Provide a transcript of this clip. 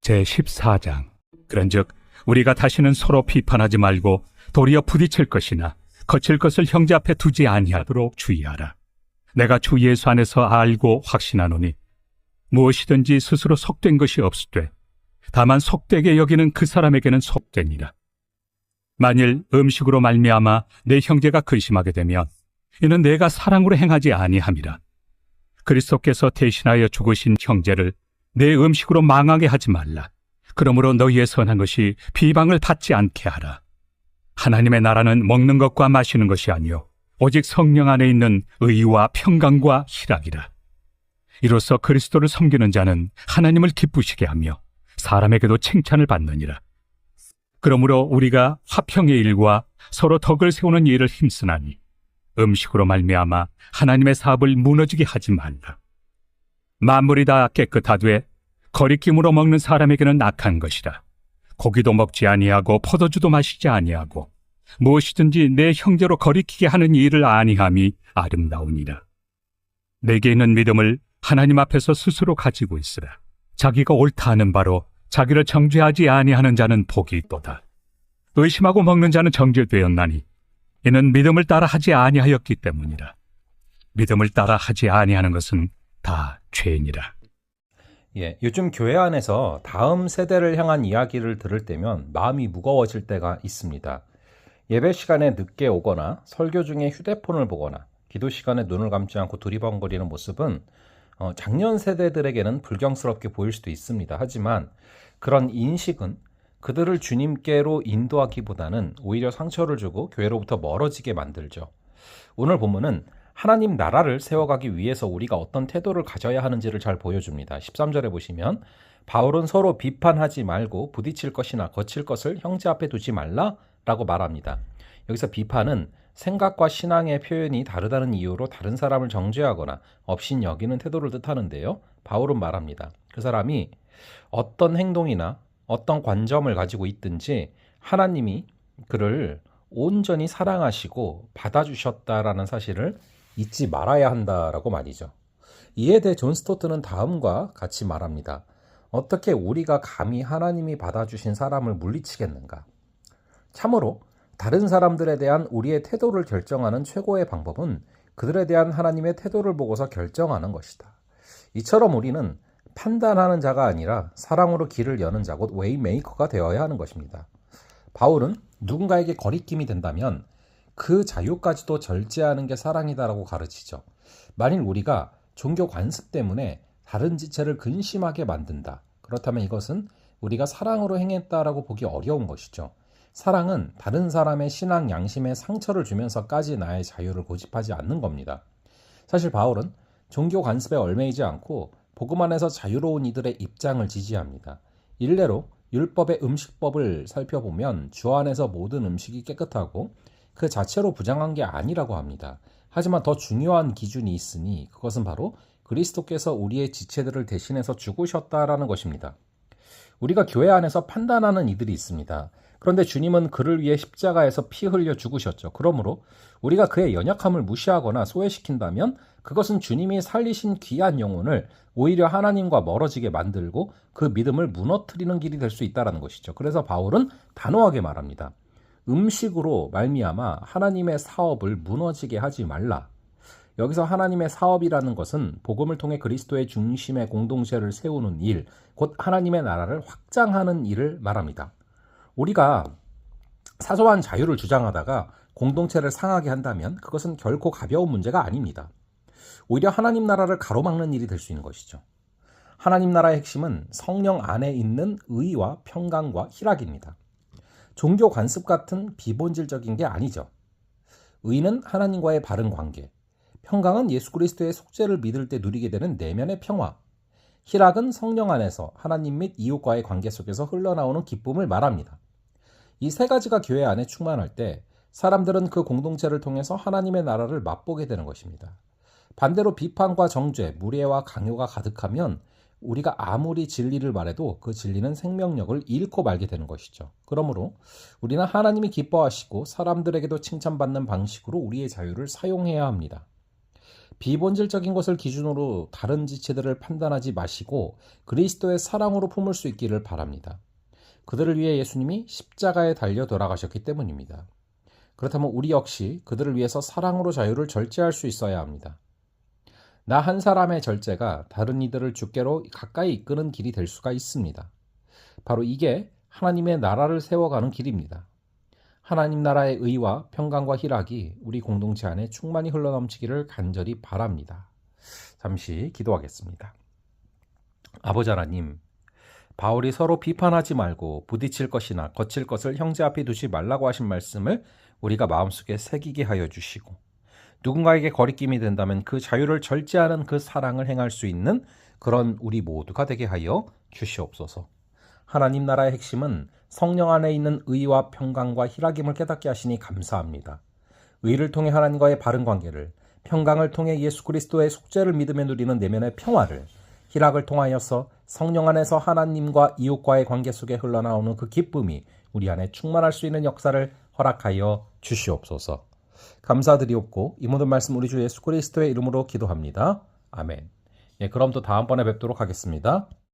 제14장. 그런즉 우리가 다시는 서로 비판하지 말고 도리어 부딪힐 것이나 거칠 것을 형제 앞에 두지 아니하도록 주의하라. 내가 주 예수 안에서 알고 확신하노니 무엇이든지 스스로 속된 것이 없으되 다만 속되게 여기는 그 사람에게는 속되니라. 만일 음식으로 말미암아 내 형제가 근심하게 되면 이는 내가 사랑으로 행하지 아니함이라. 그리스도께서 대신하여 죽으신 형제를 내 음식으로 망하게 하지 말라. 그러므로 너희의 선한 것이 비방을 받지 않게 하라. 하나님의 나라는 먹는 것과 마시는 것이 아니요 오직 성령 안에 있는 의와 평강과 희락이라. 이로써 그리스도를 섬기는 자는 하나님을 기쁘시게 하며 사람에게도 칭찬을 받느니라. 그러므로 우리가 화평의 일과 서로 덕을 세우는 일을 힘쓰나니 음식으로 말미암아 하나님의 사업을 무너지게 하지 말라. 만물이 다 깨끗하되 거리낌으로 먹는 사람에게는 악한 것이라. 고기도 먹지 아니하고 포도주도 마시지 아니하고 무엇이든지 내 형제로 거리키게 하는 일을 아니함이 아름다우니라. 내게 있는 믿음을 하나님 앞에서 스스로 가지고 있으라. 자기가 옳다 하는 바로 자기를 정죄하지 아니하는 자는 복이 있도다. 의심하고 먹는 자는 정죄되었나니 이는 믿음을 따라 하지 아니하였기 때문이라. 믿음을 따라 하지 아니하는 것은 다 죄니라. 요즘 교회 안에서 다음 세대를 향한 이야기를 들을 때면 마음이 무거워질 때가 있습니다. 예배 시간에 늦게 오거나 설교 중에 휴대폰을 보거나 기도 시간에 눈을 감지 않고 두리번거리는 모습은 작년 세대들에게는 불경스럽게 보일 수도 있습니다. 하지만 그런 인식은 그들을 주님께로 인도하기보다는 오히려 상처를 주고 교회로부터 멀어지게 만들죠. 오늘 본문은 하나님 나라를 세워가기 위해서 우리가 어떤 태도를 가져야 하는지를 잘 보여줍니다. 13절에 보시면 바울은 서로 비판하지 말고 부딪힐 것이나 거칠 것을 형제 앞에 두지 말라 라고 말합니다. 여기서 비판은 생각과 신앙의 표현이 다르다는 이유로 다른 사람을 정죄하거나 업신 여기는 태도를 뜻하는데요. 바울은 말합니다. 그 사람이 어떤 행동이나 어떤 관점을 가지고 있든지 하나님이 그를 온전히 사랑하시고 받아주셨다라는 사실을 잊지 말아야 한다라고 말이죠. 이에 대해 존 스토트는 다음과 같이 말합니다. 어떻게 우리가 감히 하나님이 받아주신 사람을 물리치겠는가? 참으로 다른 사람들에 대한 우리의 태도를 결정하는 최고의 방법은 그들에 대한 하나님의 태도를 보고서 결정하는 것이다. 이처럼 우리는 판단하는 자가 아니라 사랑으로 길을 여는 자, 곧 웨이메이커가 되어야 하는 것입니다. 바울은 누군가에게 거리낌이 된다면 그 자유까지도 절제하는 게 사랑이다라고 가르치죠. 만일 우리가 종교 관습 때문에 다른 지체를 근심하게 만든다. 그렇다면 이것은 우리가 사랑으로 행했다라고 보기 어려운 것이죠. 사랑은 다른 사람의 신앙 양심에 상처를 주면서까지 나의 자유를 고집하지 않는 겁니다. 사실 바울은 종교 관습에 얽매이지 않고 복음 안에서 자유로운 이들의 입장을 지지합니다. 일례로 율법의 음식법을 살펴보면 주 안에서 모든 음식이 깨끗하고 그 자체로 부정한 게 아니라고 합니다. 하지만 더 중요한 기준이 있으니 그것은 바로 그리스도께서 우리의 지체들을 대신해서 죽으셨다라는 것입니다. 우리가 교회 안에서 판단하는 이들이 있습니다. 그런데 주님은 그를 위해 십자가에서 피 흘려 죽으셨죠. 그러므로 우리가 그의 연약함을 무시하거나 소외시킨다면 그것은 주님이 살리신 귀한 영혼을 오히려 하나님과 멀어지게 만들고 그 믿음을 무너뜨리는 길이 될 수 있다는 것이죠. 그래서 바울은 단호하게 말합니다. 음식으로 말미암아 하나님의 사업을 무너지게 하지 말라. 여기서 하나님의 사업이라는 것은 복음을 통해 그리스도의 중심의 공동체를 세우는 일, 곧 하나님의 나라를 확장하는 일을 말합니다. 우리가 사소한 자유를 주장하다가 공동체를 상하게 한다면 그것은 결코 가벼운 문제가 아닙니다. 오히려 하나님 나라를 가로막는 일이 될 수 있는 것이죠. 하나님 나라의 핵심은 성령 안에 있는 의와 평강과 희락입니다. 종교 관습 같은 비본질적인 게 아니죠. 의는 하나님과의 바른 관계, 평강은 예수 그리스도의 속죄를 믿을 때 누리게 되는 내면의 평화, 희락은 성령 안에서 하나님 및 이웃과의 관계 속에서 흘러나오는 기쁨을 말합니다. 이 세 가지가 교회 안에 충만할 때 사람들은 그 공동체를 통해서 하나님의 나라를 맛보게 되는 것입니다. 반대로 비판과 정죄, 무례와 강요가 가득하면 우리가 아무리 진리를 말해도 그 진리는 생명력을 잃고 말게 되는 것이죠. 그러므로 우리는 하나님이 기뻐하시고 사람들에게도 칭찬받는 방식으로 우리의 자유를 사용해야 합니다. 비본질적인 것을 기준으로 다른 지체들을 판단하지 마시고 그리스도의 사랑으로 품을 수 있기를 바랍니다. 그들을 위해 예수님이 십자가에 달려 돌아가셨기 때문입니다. 그렇다면 우리 역시 그들을 위해서 사랑으로 자유를 절제할 수 있어야 합니다. 나 한 사람의 절제가 다른 이들을 주께로 가까이 이끄는 길이 될 수가 있습니다. 바로 이게 하나님의 나라를 세워가는 길입니다. 하나님 나라의 의와 평강과 희락이 우리 공동체 안에 충만히 흘러넘치기를 간절히 바랍니다. 잠시 기도하겠습니다. 아버지 하나님, 바울이 서로 비판하지 말고 부딪힐 것이나 거칠 것을 형제 앞에 두지 말라고 하신 말씀을 우리가 마음속에 새기게 하여 주시고, 누군가에게 거리낌이 된다면 그 자유를 절제하는 그 사랑을 행할 수 있는 그런 우리 모두가 되게 하여 주시옵소서. 하나님 나라의 핵심은 성령 안에 있는 의와 평강과 희락임을 깨닫게 하시니 감사합니다. 의를 통해 하나님과의 바른 관계를, 평강을 통해 예수 그리스도의 속죄를 믿으며 누리는 내면의 평화를, 희락을 통하여서 성령 안에서 하나님과 이웃과의 관계 속에 흘러나오는 그 기쁨이 우리 안에 충만할 수 있는 역사를 허락하여 주시옵소서. 감사드리옵고 이 모든 말씀 우리 주 예수 그리스도의 이름으로 기도합니다. 아멘. 그럼 또 다음번에 뵙도록 하겠습니다.